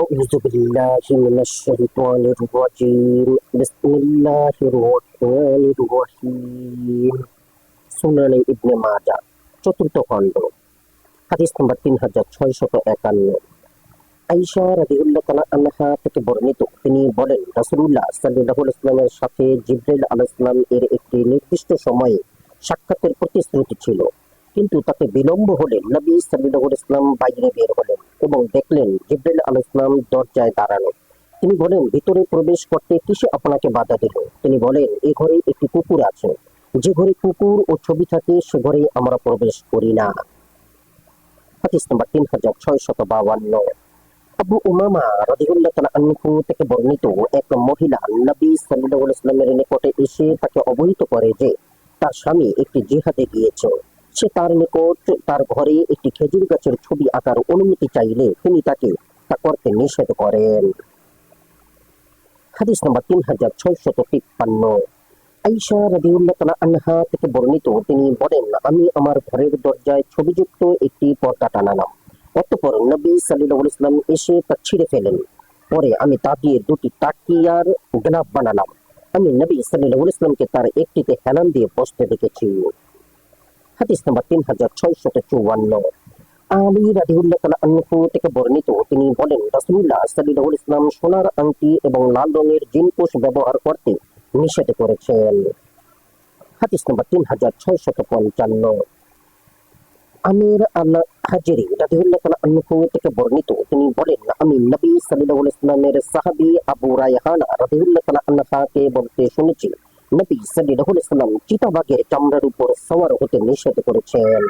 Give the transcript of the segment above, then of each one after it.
أعوذ بالله من الشيطان الرجيم بسم الله الرحمن الرحيم সুনানে ইবনে মাজাহ চতুর্থ খণ্ড হাদিস নম্বর 3651 আয়েশা রাদিয়াল্লাহু তাআলা আনহা থেকে বর্ণিত তিনি বলেন রাসূলুল্লাহ সাল্লাল্লাহু আলাইহি ওয়াসাল্লামের সাথে জিবরাইল আলাইহিস সালাম এর একটি নির্দিষ্ট সময়ে সাক্ষাতের প্রতিশ্রুতি ছিল, কিন্তু তাতে বিলম্ব হলে নবী সাল্লাল্লাহু আলাইহি ওয়াসাল্লাম বাইরে বের হলেন এবং দেখলেন জিবরাইল আলাইহিস সালাম দরজায় দাঁড়ানো। তিনি বলেন, ভিতরে প্রবেশ করতে কিসে আপনাকে বাধা দিল? তিনি বলেন, এই ঘরে একটি কুকুর আছে, যে ঘরে কুকুর ও ছবি থাকে সে ঘরে আমরা প্রবেশ করি না। হাদিস নম্বর 3652 আবু উমামা রাদিয়াল্লাহু তাআলা আনহু থেকে বর্ণিত এক মহিলা নবী সাল্লাল্লাহু আলাইহি ওয়াসাল্লামের নিকটে এসে তাকে অবহিত করে যে তার স্বামী একটি জিহাদে গিয়েছে। সে তার নিকট তার ঘরে একটি খেজুর গাছের ছবি আঁকার অনুমতি চাইলে তিনি তাকে তা করতে নিষেধ করেন। হাদিস নম্বর 3653 আয়েশা রাদিয়াল্লাহু তাআলা আনহা থেকে বর্ণিত তিনি বলেন, আমি আমার ঘরের দরজায় ছবিযুক্ত একটি পর্দা টানালাম। অতঃপর নবী সাল্লাল্লাহু আলাইহি ওয়াসাল্লাম এসে তা ছিঁড়ে ফেলেন। পরে আমি তা দিয়ে দুটি তাকিয়ার গ্লাভ বানালাম। আমি নবী সাল্লাল্লাহু আলাইহি ওয়াসাল্লামকে তার একটিতে হেলান দিয়ে বসতে দেখেছি। হাদিস নম্বর 3654 আলী রাদিয়াল্লাহু তাআলা আনহু থেকে বর্ণিত তিনি বলেন, রাসূলুল্লাহ সাল্লাল্লাহু আলাইহি ওয়াসাল্লাম সোনার আংটি এবং লাল রঙের জিনপোশ ব্যবহার করতে নিষেধ করেছেন। হাদিস নম্বর 3655 আমির আল হাজরি রাদিয়াল্লাহু তাআলা আনহু থেকে বর্ণিত তিনি বলেন, আমি নবী সাল্লাল্লাহু আলাইহি ওয়াসাল্লামের সাহাবী আবু রায়হানা রাদিয়াল্লাহু তাআলা আনহাকে বলতে শুনেছি, নবী সাল্লাল্লাহু আলাইহি ওয়াসাল্লাম চিতাবাঘের চামড়ার উপর সওয়ার হতে নিষেধ করেছেন।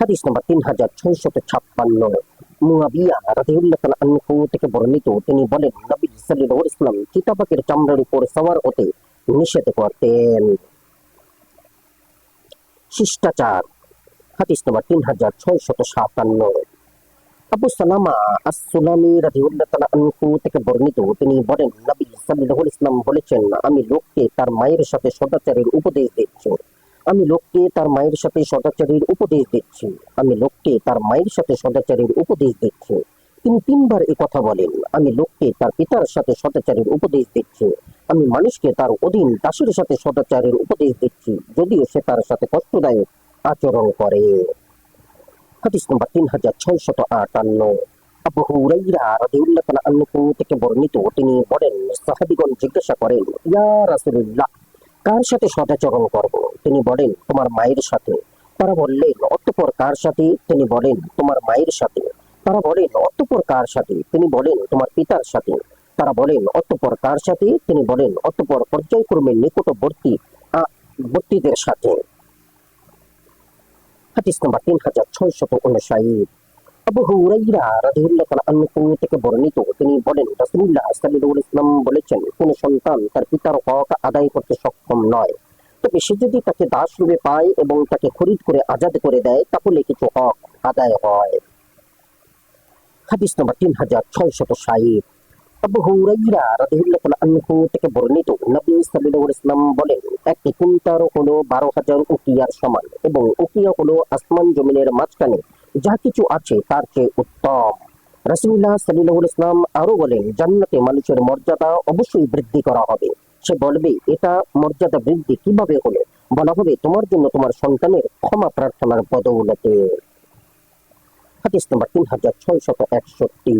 হাদিস নম্বর 3656 মুয়াবিয়া রাদিয়াল্লাহু তাআলা আনহু থেকে বর্ণিত তিনি বলেন, নবী সাল্লাল্লাহু আলাইহি ওয়াসাল্লাম চিতাবাঘের চামড়ার উপর সওয়ার হতে নিষেধ করতেন। শিষ্টাচার হাদিস নম্বর 3657 আবু সালামা আস-সুলামি রাদিয়াল্লাহু তাআলা আনহু থেকে বর্ণিত তিনি বলেন, নবী সাল্লাল্লাহু আলাইহি ওয়াসাল্লাম বলেছেন, আমি লোককে তার মায়ের সাথে সদাচারের উপদেশ দিচ্ছি, আমি লোককে তার মায়ের সাথে সদাচারের উপদেশ দিচ্ছি, আমি লোককে তার মায়ের সাথে সদাচারের উপদেশ দিচ্ছি। তিনি তিনবার এই কথা বলেন, আমি লোককে তার পিতার সাথে সদাচারের উপদেশ দিচ্ছি, আমি মানুষকে তার অধীন দাসের সাথে সদাচারের উপদেশ দিচ্ছি, যদিও সে তার সাথে কষ্টদায়ক আচরণ করে। হাদিস নম্বর 3658 আবু হুরায়রা রাদিয়াল্লাহু তাআলা আনহু থেকে বর্ণিত তিনি বলেন, সাহাবীগণ জিজ্ঞাসা করেন, ইয়া রাসূলুল্লাহ, কার সাথে সদাচরণ করব? তিনি বলেন, তোমার মায়ের সাথে। তারা বললেন, অতঃপর কার সাথে? তিনি বলেন, তোমার মায়ের সাথে। তারা বলেন, অতঃপর কার সাথে? তিনি বলেন, তোমার পিতার সাথে। তারা বলেন, অতঃপর কার সাথে? তিনি বলেন, অতঃপর পর্যায়ক্রমে নিকটবর্তীদের সাথে। হাদিস নম্বর 3659 আবু হুরায়রা রাদিয়াল্লাহু তাআলা আনহু থেকে বর্ণিত তিনি বলেন, রাসূলুল্লাহ সাল্লাল্লাহু আলাইহি ওয়াসাল্লাম বলেছেন, কোন সন্তান তার পিতার হক আদায় করতে সক্ষম নয়, তবে সে যদি তাকে দাস রূপে পায় এবং তাকে খরিদ করে আজাদ করে দেয় তাহলে কিছু হক আদায় হয়। হাদিস নম্বর 3660 আবু হুরায়রা রাদিয়াল্লাহু তাআলা আনহু থেকে বর্ণিত নবী সাল্লাল্লাহু আলাইহি ওয়াসাল্লাম বলেন, একটি কুনতার হলো 12,000 উকিয়ার সমান এবং উকিয়া হলো আসমান জমিনের মাঝখানে যা কিছু আছে তার চেয়ে উত্তম। রাসূলুল্লাহ সাল্লাল্লাহু আলাইহি ওয়াসাল্লাম আরো বলেন, জান্নাতে মানুষের মর্যাদা অবশ্যই বৃদ্ধি করা হবে। সে বলবে, এটা মর্যাদা বৃদ্ধি কিভাবে হলো? বলা হবে, তোমার জন্য তোমার সন্তানের ক্ষমা প্রার্থনার বদৌলতে। হাদিস নম্বর 3661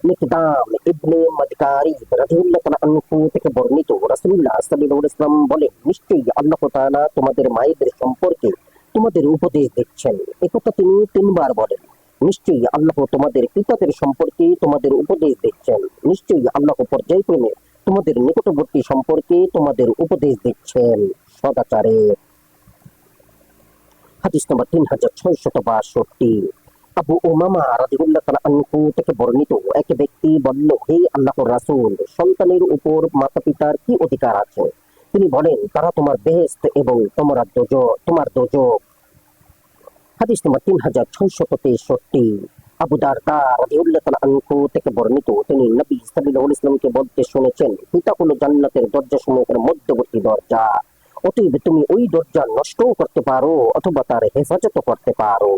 মিকদাম ইবনে মাদকারি রাদিয়াল্লাহু তাআলা আনহু থেকে বর্ণিত রাসূলুল্লাহ সাল্লাল্লাহু আলাইহি ওয়াসাল্লাম বলেন, নিশ্চয়ই আল্লাহ তাআলা তোমাদের মায়েদের সম্পর্কে তোমাদের উপদেশ দিচ্ছেন। একথা তিনি তিনবার বলেন। নিশ্চয়ই আল্লাহ তোমাদের পিতাদের সম্পর্কে তোমাদের উপদেশ দিচ্ছেন। নিশ্চয়ই আল্লাহ পর্যায়ক্রমে তোমাদের নিকটবর্তী সম্পর্কে তোমাদের উপদেশ দিচ্ছেন সদাচারে। হাদিস নম্বর 3662 আবু উমামা রাদিয়াল্লাহু তাআলা আনহু থেকে বর্ণিত এক ব্যক্তি বলল, হে আল্লাহর রাসূল, সন্তানের উপর মাতা-পিতার কি অধিকার আছে? তিনি বলেন, তারা তোমার বেহেশত এবং তোমার দোজখ। হাদিস নম্বর 3663 আবু দারদা রাদিয়াল্লাহু তাআলা আনহু থেকে বর্ণিত তিনি নবী সাল্লাল্লাহু আলাইহি ওয়াসাল্লামকে বলতে শুনেছেন, পিতা হলো জান্নাতের দরজাসমূহের মধ্যবর্তী দরজা, অতএব তুমি ওই দরজা নষ্টও করতে পারো অথবা তার হেফাজতও করতে পারো।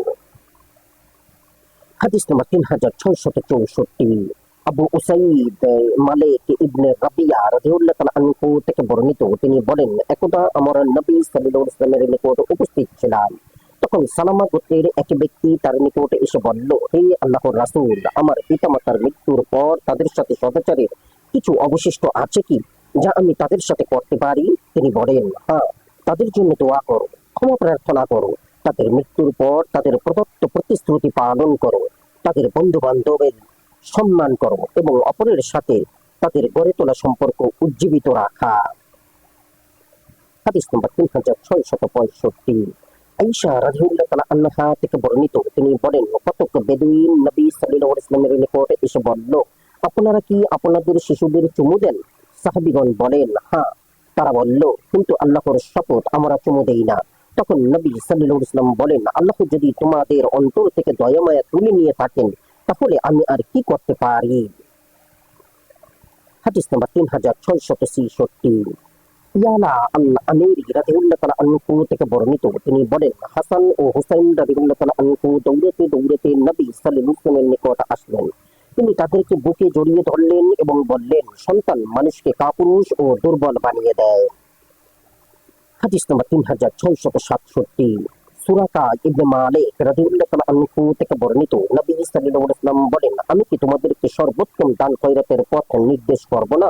হাদিস নম্বর 3664। আবু উসাইদ মালিক ইবনে রাবিয়া রাদিয়াল্লাহু তাআলা আনহু থেকে বর্ণিত, তিনি বলেন, একদা আমরা নবী সাল্লাল্লাহু আলাইহি ওয়াসাল্লামের নিকট উপস্থিত ছিলাম। তখন সালামা গোত্রের এক ব্যক্তি তার নিকট এসে বলল, হে আল্লাহর রাসূল, আমার পিতামাতার মৃত্যুর পর তাদের সাথে সদাচারের কিছু অবশিষ্ট আছে কি, যা আমি তাদের সাথে করতে পারি? তিনি বলেন, হ্যাঁ, তাদের জন্য দোয়া করো, ক্ষমা প্রার্থনা করো, তাদের মৃত্যুর পর তাদের প্রদত্ত প্রতিশ্রুতি পালন করো, তাদের বন্ধু বান্ধবের সম্মান করো এবং অপরের সাথে তাদের গড়ে তোলা সম্পর্ক উজ্জীবিত রাখা। হাদিস নম্বর 3665। আয়েশা রাদিয়াল্লাহু তাআলা আনহা থেকে বর্ণিত, তিনি বলেন, কতক বেদুইন নবী সাল্লাল্লাহু আলাইহি ওয়াসাল্লামের নিকট এসে বলল, আপনারা কি আপনাদের শিশুদের চুমু দেন? সাহাবীগণ বলেন, হ্যাঁ। তারা বলল, কিন্তু আল্লাহর শপথ, আমরা চুমু দেই না। তখন নবী সাল্লাল্লাহু আলাইহি ওয়াসাল্লাম বলেন, আল্লাহ যদি তোমাদের অন্তর থেকে দয়া মায়া তুলে নিয়ে থাকেন, তাহলে আমি আর কি করতে পারি? হাদিস নম্বর 3666। ইয়ালা আল আমিরি রাদিয়াল্লাহু তাআলা আনহু থেকে বর্ণিত, তিনি বলেন, হাসান ও হুসাইন রাদিয়াল্লাহু তাআলা আনহু দৌড়াতে দৌড়াতে নবী সাল্লাল্লাহু আলাইহি ওয়াসাল্লামের নিকট আসলেন। তিনি তাদেরকে বুকে জড়িয়ে ধরলেন এবং বললেন, সন্তান মানুষকে কাপুরুষ ও দুর্বল বানিয়ে দেয়। হাদিস নম্বর 3667। সুরাকা ইবনে মালিক রাদিয়াল্লাহু তাআলা আনহু থেকে বর্ণিত, নবী সাল্লাল্লাহু আলাইহি ওয়াসাল্লাম বলেন, আমি কি তোমাদেরকে সর্বোত্তম দান খয়রাতের পথ নির্দেশ করব না?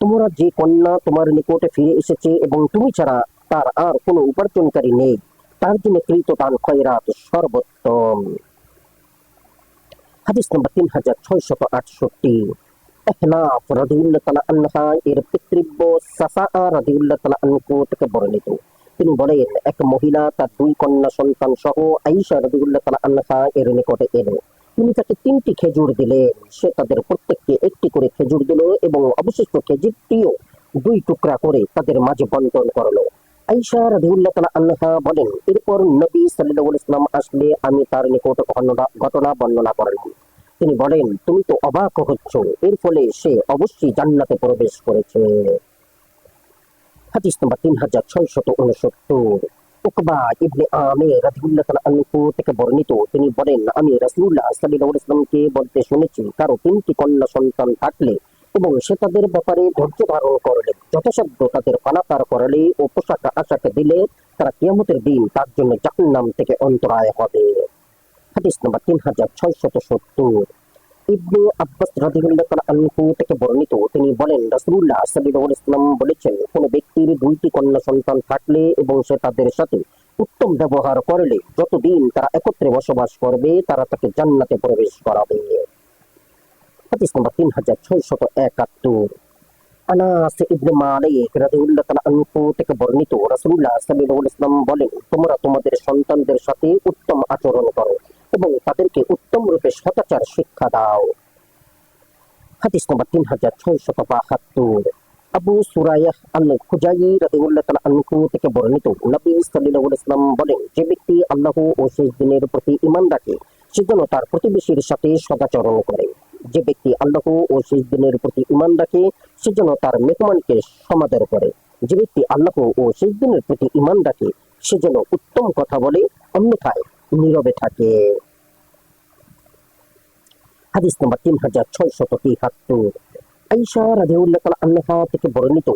তোমরা যে কন্যা তোমার নিকটে ফিরে এসেছে এবং তুমি ছাড়া তার আর কোনো উপার্জনকারী নেই, তার জন্য কৃত দান খয়রাত সর্বোত্তম। হাদিস নম্বর 3668। এহনাফ রাদিয়াল্লাহু তাআলা আনহা এর পিতৃব্য সাফা রাদিয়াল্লাহু তাআলা আনহু থেকে বর্ণিত, তিনি বলেন, এক মহিলা তার দুই কন্যা সন্তান সহ আয়েশা রাদিয়াল্লাহু তাআলা আনহা এর নিকটে এলো। তিনি তাকে 3টি খেজুর দিলেন। সে তাদের প্রত্যেককে একটি করে খেজুর দিল এবং অবশিষ্ট খেজুরটিও 2 টুকরা করে তাদের মাঝে বন্টন করলো। আয়েশা রাদিয়াল্লাহু তাআলা আনহা বলেন, এরপর নবী সাল্লাল্লাহু আলাইহি ওয়াসাল্লাম আসলে আমি তার নিকট ঘটনা বর্ণনা করলাম। তিনি বলেন, তুমি তো অবাক হচ্ছ, এর ফলে সে অবশ্যই জান্নাতে প্রবেশ করেছে। হাদিস নম্বর 3669। উকবা ইবনে আমির রাদিয়াল্লাহু তাআলা আনহু থেকে বর্ণিত, তিনি বলেন, আমি রাসূলুল্লাহ সাল্লাল্লাহু আলাইহি ওয়াসাল্লামকে বলতে শুনেছি, কারো 3টি কন্যা সন্তান থাকলে এবং সে তাদের ব্যাপারে ধৈর্য ধারণ করলে, যথাসাধ্য তাদের পানাপার করলে ও পোশাক আশাক দিলে, তারা কিয়ামতের দিন তার জন্য জাহান্নাম থেকে অন্তরায় হবে। হাদিস নম্বর 3670। ইবনে আব্বাস রাদিয়াল্লাহু তাআলা আনহু থেকে বর্ণিত, তিনি বলেন, রাসূলুল্লাহ সাল্লাল্লাহু আলাইহি ওয়াসাল্লাম বলেছেন, কোন ব্যক্তির 2টি কন্যা সন্তান থাকলে এবং সে তাদের সাথে উত্তম ব্যবহার করলে, যতদিন তারা একত্রে বসবাস করবে, তারা তাকে জান্নাতে প্রবেশ করাবে। হাদিস নম্বর 3671। আনাস ইবনে মালিক রাদিয়াল্লাহু তাআলা আনহু থেকে বর্ণিত, রাসূলুল্লাহ সাল্লাল্লাহু আলাইহি ওয়াসাল্লাম বলেন, তোমরা তোমাদের সন্তানদের সাথে উত্তম আচরণ করো এবং তাদেরকে উত্তম রূপে সদাচার শিক্ষা দাও। হাদিস নম্বর 3672। আবু সুরাইহ আল খুজাই রাদিয়াল্লাহু তাআলা আনহু থেকে বর্ণিত, নবী সাল্লাল্লাহু আলাইহি ওয়াসাল্লাম বলেন, যে ব্যক্তি আল্লাহ ও শেষ দিনের প্রতি ঈমান রাখে, সে যেন তার প্রতিবেশীর সাথে সদাচরণ করে। যে ব্যক্তি আল্লাহ ও শেষ দিনের প্রতি ঈমান রাখে, সে যেন তার মেহমানকে সমাদর করে। যে ব্যক্তি আল্লাহ ও শেষ দিনের প্রতি ঈমান রাখে, সে যেন উত্তম কথা বলে, অন্যথায় নীরবে থাকে। হাদিস নম্বর 3673। আয়েশা রাদিয়াল্লাহু তাআলা আনহা থেকে বর্ণিত,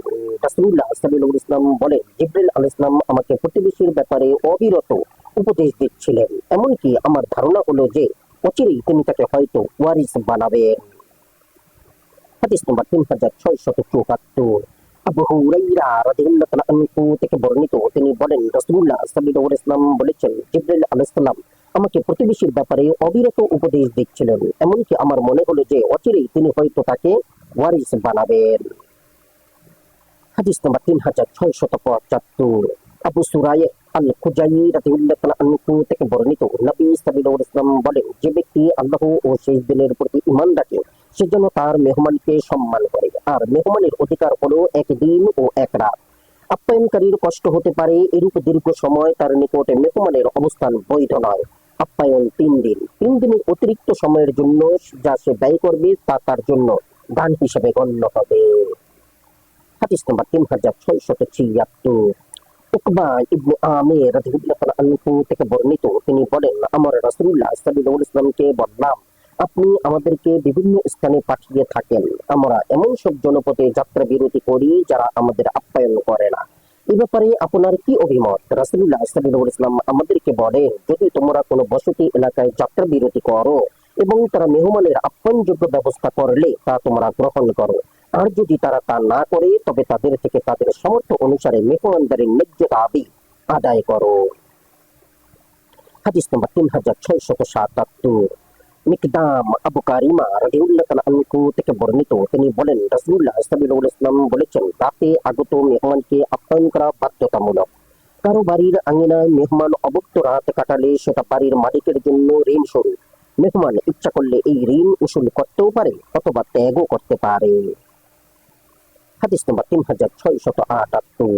রাসূলুল্লাহ সাল্লাল্লাহু আলাইহি ওয়াসাল্লাম বলেন, জিবরিল আলাইহিস সালাম আমাকে প্রতিবেশীর ব্যাপারে অবিরত উপদেশ দিচ্ছিলেন। এমনকি আমার ধারণা হলো যে অচিরেই তিনি তাকে হয়তো ওয়ারিস বানাবেন। হাদিস নম্বর 3674। আবু হুরায়রা রাদিয়াল্লাহু তাআলা আনহু থেকে বর্ণিত, তিনি বলেন, রাসূলুল্লাহ সাল্লাল্লাহু আলাইহি ওয়াসাল্লাম বলেছেন, জিবরিল আলাইহিস সালাম আমাকে প্রতিবেশীর ব্যাপারে অবিরত উপদেশ দিচ্ছিলেন। এমনকি আমার মনে হলো যে অচিরেই তিনি হয়তো তাকে ওয়ারিস বানাবেন। হাদিস নম্বর 3675। আবু সুরাইহ আল খুজাই রাদিয়াল্লাহু তাআলা আনহু থেকে বর্ণিত, নবী সাল্লাল্লাহু আলাইহি ওয়াসাল্লাম বলেন, যে ব্যক্তি আল্লাহ ও শেষ দিনের প্রতি ঈমান রাখে, সে যেন তার মেহমানকে সম্মান করে। আর মেহমানের অধিকার হলো 1 দিন ও 1 রাত। আপ্যায়নকারীর কষ্ট হতে পারে, এরূপ দীর্ঘ সময় তার নিকটে মেহমানের অবস্থান বৈধ নয়। আপ্যায়ন 3 দিন। 3 দিনের অতিরিক্ত সময়ের জন্য যা সে ব্যয় করবে, তা তার জন্য দান হিসেবে গণ্য হবে। হাদিস নম্বর 3676। উকবা ইবনে আমির রাদিয়াল্লাহু তাআলা আনহু থেকে বর্ণিত, তিনি বলেন, আমার রাসূলুল্লাহ সাল্লাল্লাহু আলাইহি ওয়াসাল্লামকে বললাম, আপনি আমাদেরকে বিভিন্ন স্থানে পাঠিয়ে থাকেন, আমরা এমন সব জনপদে যাত্রা বিরতি করি যারা আমাদের আপ্যায়ন করে না। এ ব্যাপারে আপনার কি অভিমত? রাসূলুল্লাহ সাল্লাল্লাহু আলাইহি ওয়াসাল্লাম আমাদেরকে বলেন, যদি তোমরা কোনো বসতি এলাকায় যাত্রা বিরতি করো এবং তারা মেহমানের আপ্যায়নযোগ্য ব্যবস্থা করলে তা তোমরা গ্রহণ করো, আর যদি তারা তা না করে তবে তাদের থেকে তাদের সামর্থ্য অনুসারে মেহমানদারের ন্যায্য দাবি আদায় করো। হাদিস নম্বর 3677। মিকদাম আবু কারিমা রাদিয়াল্লাহু তাআলা আনহু থেকে বর্ণিত, তিনি বলেন, রাসূলুল্লাহ সাল্লাল্লাহু আলাইহি ওয়াসাল্লাম বলেছেন, রাতে আগত মেহমানকে আপ্যায়ন করা বাধ্যতামূলক। কারো বাড়ির আঙিনায় মেহমান অভুক্ত রাত কাটালে সেটা বাড়ির মালিকের জন্য ঋণ স্বরূপ। মেহমান ইচ্ছা করলে এই ঋণ উসুল করতেও পারে অথবা ত্যাগও করতে পারে। হাদিস নম্বর 3678।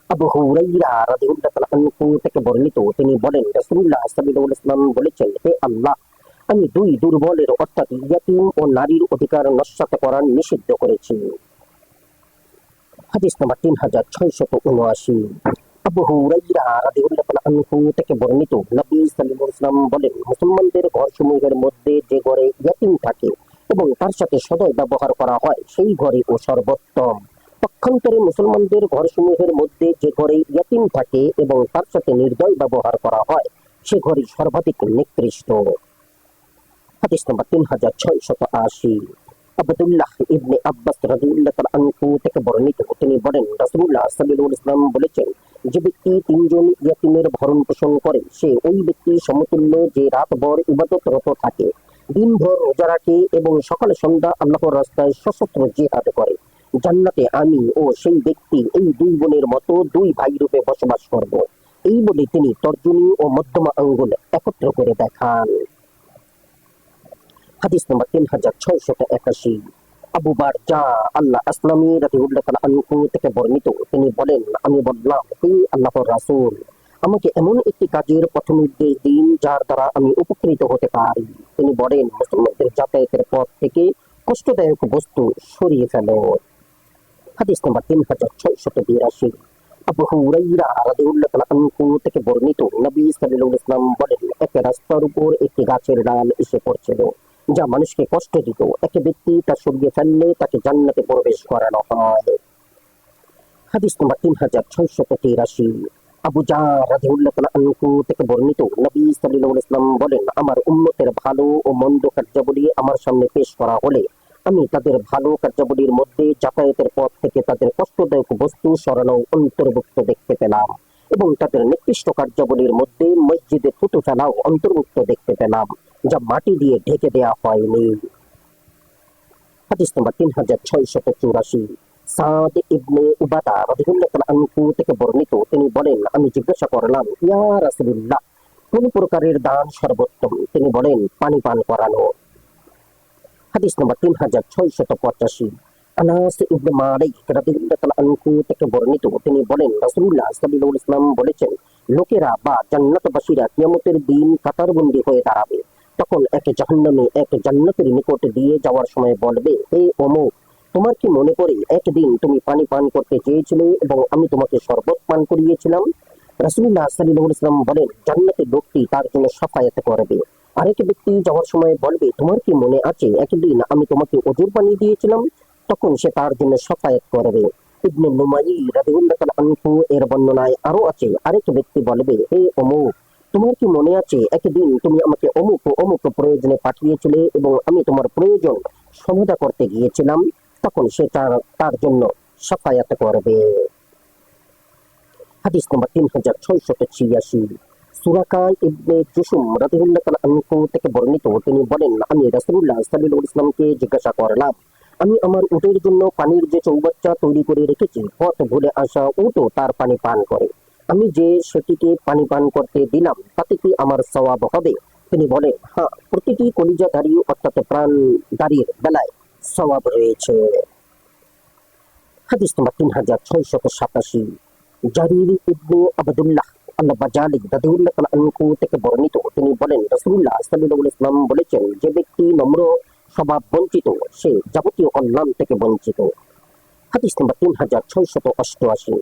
আবু হুরায়রা রাদিয়াল্লাহু তাআলা আনহু থেকে বর্ণিত, তিনি বলেন, রাসূলুল্লাহ সাল্লাল্লাহু আলাইহি ওয়াসাল্লাম বলেছেন, হে আল্লাহ, আমি দুই দুর্বলের অর্থাৎ ইয়াতীম ও নারীর অধিকার নস্যাৎ করার নিষিদ্ধ করেছি। হাদিস নম্বর 3679। আবু হুরায়রা রাদিয়াল্লাহু তাআলা আনহু থেকে বর্ণিত, নবী সাল্লাল্লাহু আলাইহি ওয়াসাল্লাম বলেন, মুসলমানদের ঘরসমূহের মধ্যে যে ঘরে ইয়াতীম থাকে এবং তার সাথে সদয় ব্যবহার করা হয় সেই ঘরে ও সর্বোত্তম। পক্ষান্তরে মুসলমানদের ঘরসমূহের মধ্যে যে ঘরে ইয়াতীম থাকে এবং তার সাথে নির্দয় ব্যবহার করা হয় সে ঘরই সর্বাধিক নিকৃষ্ট। হাদিস নম্বর 3680। আব্দুল্লাহ ইবনে আব্বাস রাদিয়াল্লাহু তাআলা আনহু থেকে বর্ণিত, তিনি বলেন, রাসূলুল্লাহ সাল্লাল্লাহু আলাইহি ওয়াসাল্লাম বলেছেন, যে ব্যক্তি তিনজন ইয়াতীমের ভরণ পোষণ করে সে ওই ব্যক্তি সমতুল্য যে রাতভর ইবাদতরত থাকে, দিনভর রোজা রাখে এবং সকালে সন্ধ্যা আল্লাহর রাস্তায় সশস্ত্র জিহাদ করে। জান্নাতে আমি ও সেই ব্যক্তি এই দুই বোনের মতো দুই ভাই রূপে বসবাস করব। এই বলে তিনি তর্জনী ও মধ্যমা আঙ্গুল একত্র করে দেখান। হাদিস নম্বর 3681। আবু বারজা আল্লাহ আসলামী রাদিয়াল্লাহু তাআলা আনহু থেকে বর্ণিত, তিনি বলেন, আমি বললাম, হে আল্লাহর রাসূল, আমাকে এমন একটি কাজের পথ নির্দেশ দিন যার দ্বারা আমি উপকৃত হতে পারি। তিনি বলেন, মুসলমানদের যাতায়াতের পথ থেকে কষ্টদায়ক বস্তু সরিয়ে ফেলো। হাদিস নম্বর 3682। আবু হুরায়রা রাদিয়াল্লাহু তাআলা আনহু থেকে বর্ণিত, নবী সাল্লাল্লাহু আলাইহি ওয়াসাল্লাম বলেন, এক রাস্তার উপর একটি গাছের ডাল এসে পড়ছিল যা মানুষকে কষ্ট দিত। এক ব্যক্তি তা সরিয়ে ফেললে তাকে জান্নাতে প্রবেশ করানো হয়। হাদিস নম্বর 3683। আবু জার রাদিয়াল্লাহু তাআলা আনহু থেকে বর্ণিত, নবী সাল্লাল্লাহু আলাইহি ওয়াসাল্লাম বলেন, আমার উম্মতের ভালো ও মন্দ কার্যাবলী আমার সামনে পেশ করা হলে আমি তাদের ভালো কার্যাবলীর মধ্যে যাতায়াতের পথ থেকে তাদের কষ্টদায়ক বস্তু সরানো অন্তর্ভুক্ত দেখতে পেলাম এবং তাদের নিকৃষ্ট কার্যাবলীর মধ্যে মসজিদে থুতু ফেলাও অন্তর্ভুক্ত দেখতে পেলাম যা মাটি দিয়ে ঢেকে দেওয়া হয়নি। হাদিস নম্বর 3684। সাদ ইবনে উবাদা রাদিয়াল্লাহু তাআলা আনহু থেকে বর্ণিত, তিনি বলেন, আমি জিজ্ঞাসা করলাম, ইয়া রাসূলুল্লাহ, কোন প্রকারের দান সর্বোত্তম? তিনি বলেন, পানি পান করানো। হাদিস নম্বর 3685। আনাস ইবনে মালিক রাদিয়াল্লাহু তাআলা আনহু থেকে বর্ণিত, তিনি বলেন, রাসূলুল্লাহ সাল্লাল্লাহু আলাইহি ওয়াসাল্লাম বলেছেন, লোকেরা বা জান্নাতবাসীরা কিয়ামতের দিন কাতারবন্দী হয়ে দাঁড়াবে। তখন এক জাহান্নামী এক জান্নাতের নিকট দিয়ে যাওয়ার সময় বলবে, হে অমুক, তোমার কি মনে পড়ে একদিন তুমি পানি পান করতে চেয়েছিলে এবং আমি তোমাকে শরবত পান করিয়েছিলাম? রাসূলুল্লাহ সাল্লাল্লাহু আলাইহি ওয়াসাল্লাম বলেন, জান্নাতের লোকটি তার জন্য শাফায়াত করবে। আরেক ব্যক্তি যাওয়ার সময় বলবে, তোমার কি মনে আছে একদিন আমি তোমাকে অজুর পানি দিয়েছিলাম? তখন সে তার জন্য শাফায়াত করবে। ইবনে নুমাইর রাদিয়াল্লাহু তাআলা আনহু এর বর্ণনায় আরো আছে, আরেক ব্যক্তি বলবে, হে অমুক, তোমার কি মনে আছে একদিন তুমি আমাকে অমুক ও অমুক প্রয়োজনে পাঠিয়েছিলে এবং আমি তোমার প্রয়োজন সমাধা করতে গিয়েছিলাম? তখন সে তার জন্য শাফায়াত করবে। হাদিস নম্বর 3686। সুরাকা ইবনে জুশুম রাদিয়াল্লাহু তাআলা আনহু থেকে বর্ণিত, তিনি বলেন, আমি রাসূলুল্লাহ সাল্লাল্লাহু আলাইহি ওয়াসাল্লামকে জিজ্ঞাসা করলাম, আমি আমার উটের জন্য পানির যে চৌবাচ্চা তৈরি করে রেখেছি, পথ ভুলে আসা উটও তার পানি পান করে, আমি যে সেটিকে পানি পান করতে দিলাম তাতে কি আমার সওয়াব হবে? তিনি বলেন, হ্যাঁ, প্রতিটি কলিজাধারী অর্থাৎ প্রাণধারীর বেলায় সওয়াব রয়েছে। হাদিস নম্বর 3687। জারির ইবনে আবদুল্লাহ আল-বাজালি রাদিয়াল্লাহু তাআলা আনহু থেকে বর্ণিত, তিনি বলেন, রাসূলুল্লাহ সাল্লাল্লাহু আলাইহি ওয়াসাল্লাম বলেছেন, যে ব্যক্তি নম্র স্বভাব বঞ্চিত সে যাবতীয় কল্যাণ থেকে বঞ্চিত। হাদিস নম্বর 3688।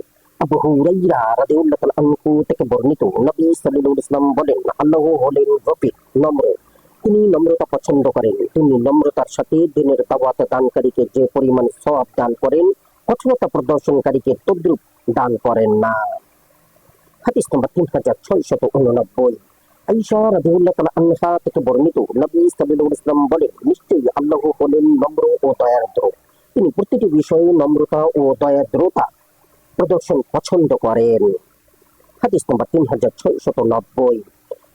আবু হুরাইরা রাদিয়াল্লাহু তাআলা আনহু থেকে বর্ণিত, নবী সাল্লাল্লাহু আলাইহি ওয়াসাল্লাম বলেন, আল্লাহ হলেন রফিক, নম্র। তিনি নম্রতা পছন্দ করেন। তিনি নম্রতার সাথে দিনের দাওয়াত দানকারীকে যে পরিমাণ সওয়াব দান করেন, কঠোরতা প্রদর্শনকারীকে তদ্রূপ দান করেন না। হাদিস নম্বর 3689। আয়েশা রাদিয়াল্লাহু তাআলা আনহা থেকে বর্ণিত, নবী সাল্লাল্লাহু আলাইহি ওয়াসাল্লাম বলেন, নিশ্চয়ই আল্লাহ হলেন নম্র ও দয়ার্দ্র। তিনি প্রতিটি বিষয়ে নম্রতা ও দয়ার্দ্রতা প্রদর্শন পছন্দ করেন। হাদিস নম্বর 3690।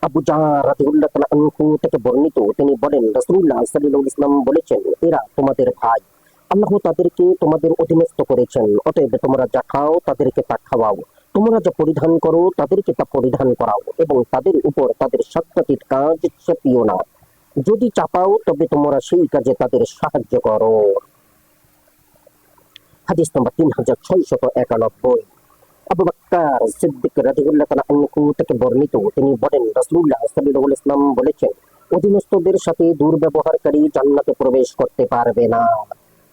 আবু জাহর রাদিয়াল্লাহু তাআলা আনহু থেকে বর্ণিত, তিনি বলেন, রাসূলুল্লাহ সাল্লাল্লাহু আলাইহি ওয়াসাল্লাম বলেছেন, এরা তোমাদের ভাই। আল্লাহ তাদেরকে তোমাদের অধীনস্থ করেছেন, অতএব তোমরা যা খাও তাদেরকে তা খাওয়াও, তোমরা যা পরিধান করো তাদেরকে তা পরিধান করাও, এবং তাদের উপর তাদের স্বার্থাতীত কাজ চাপিও না। যদি চাপাও তবে তোমরা সেই কাজে তাদের সাহায্য করো। হাদিস নম্বর 3691। আবু বকর সিদ্দিক রাদিয়াল্লাহু তাআলা আনহু থেকে বর্ণিত, তিনি বলেন, রাসূলুল্লাহ সাল্লাল্লাহু আলাইহি ওয়াসাল্লাম বলেছেন, অধীনস্থদের সাথে দুর্ব্যবহারকারী জান্নাতে প্রবেশ করতে পারবে না।